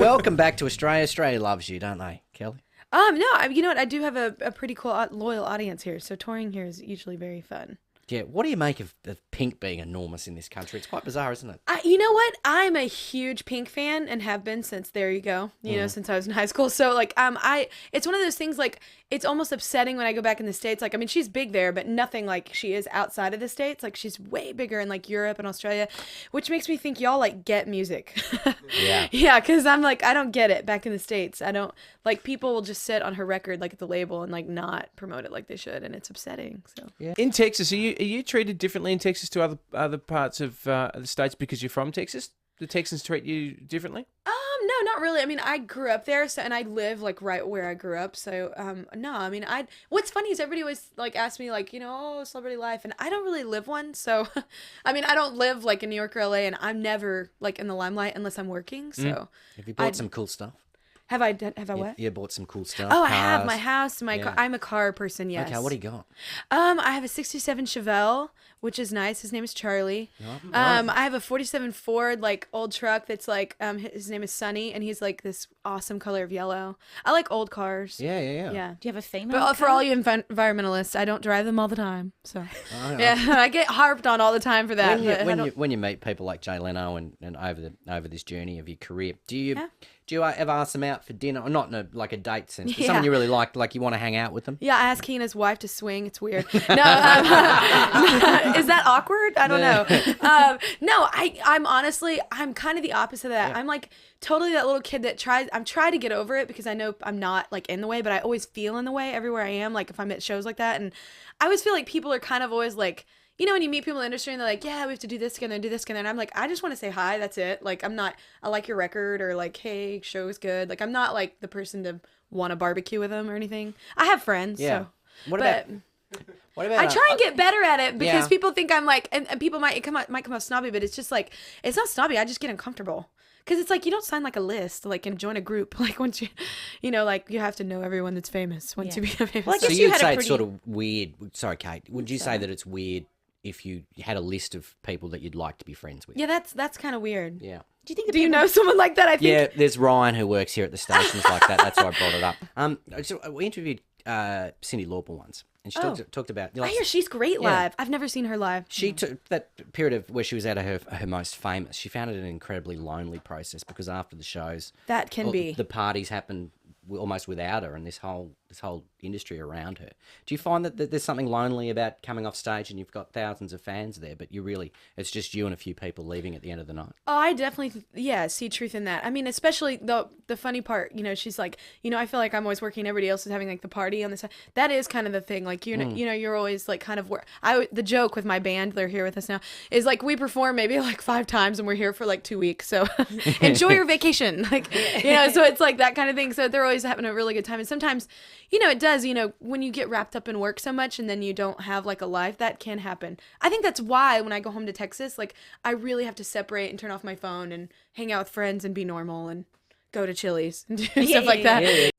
Welcome back to Australia. Australia loves you, don't they, Kelly? No, you know what? I do have a pretty cool, loyal audience here. So touring here is usually very fun. Yeah, what do you make of Pink being enormous in this country? It's quite bizarre, isn't it? You know what? I'm a huge Pink fan and have been since, there you go, since I was in high school. So like, it's one of those things, like, it's almost upsetting when I go back in the States. Like, I mean, she's big there, but nothing like she is outside of the States. Like, she's way bigger in like Europe and Australia, which makes me think y'all like get music. Yeah. Yeah, because I'm like, I don't get it back in the States. I don't, like, people will just sit on her record, like at the label, and like not promote it like they should. And it's upsetting. So Yeah. In Texas, are you treated differently in Texas to other parts of the states because you're from Texas? Do Texans treat you differently? No, not really. I mean, I grew up there, so, and I live like right where I grew up. So, no, I mean, what's funny is everybody always like asks me like, oh, celebrity life, and I don't really live one. So, I mean, I don't live like in New York or LA, and I'm never like in the limelight unless I'm working. So, Have you bought some cool stuff? Have I what? You bought some cool stuff. Oh, I have my house, my car. I'm a car person. Yes. Okay, what do you got? I have a '67 Chevelle, which is nice. His name is Charlie. I have a '47 Ford, like old truck that's like, his name is Sonny, and he's like this awesome color of yellow. I like old cars. Yeah. Yeah. Do you have a female? But for all you environmentalists, I don't drive them all the time. So yeah, I get harped on all the time for that. When you meet people like Jay Leno and over this journey of your career, do you ever ask them out for dinner, or not in a date sense, but someone you really like you want to hang out with them? Yeah, I asked he and his wife to swing. It's weird. No, is that awkward? I don't know. No, I'm honestly, I'm kind of the opposite of that. Yeah. I'm like totally that little kid that I'm trying to get over it because I know I'm not like in the way, but I always feel in the way everywhere I am. Like if I'm at shows like that, and I always feel like people are kind of always like, when you meet people in the industry and they're like, yeah, we have to do this together and do this together. And I'm like, I just want to say hi. That's it. Like, I like your record, or like, hey, show's good. Like, I'm not like the person to want to barbecue with them or anything. I have friends. Yeah. So. What about I try and get better at it because people think I'm like, and people might come off snobby, but it's just like, it's not snobby. I just get uncomfortable. Because it's like, you don't sign like a list, like, and join a group. Like, once like, you have to know everyone that's famous once you become famous. Well, I guess so you'd say it's sort of weird. Sorry, Kate. Would you say that it's weird if you had a list of people that you'd like to be friends with? Yeah, that's kind of weird. Yeah. Do you know someone like that? I think. Yeah, there's Ryan who works here at the stations like that. That's why I brought it up. So we interviewed Cyndi Lauper once, and she talked about. I hear she's great live. I've never seen her live. She took that period of where she was at her most famous. She found it an incredibly lonely process because after the shows, the parties happened almost without her, and this whole industry around her. Do you find that there's something lonely about coming off stage and you've got thousands of fans there, but it's just you and a few people leaving at the end of the night? Oh, I definitely, see truth in that. I mean, especially the funny part, she's like, I feel like I'm always working, everybody else is having like the party on the side. That is kind of the thing. Like, you're always like kind of the joke with my band, they're here with us now, is like we perform maybe like 5 times and we're here for like 2 weeks. So enjoy your vacation. Like, so it's like that kind of thing. So they're always having a really good time. And sometimes, it does, when you get wrapped up in work so much and then you don't have like a life, that can happen. I think that's why when I go home to Texas, like I really have to separate and turn off my phone and hang out with friends and be normal and go to Chili's and do stuff like that.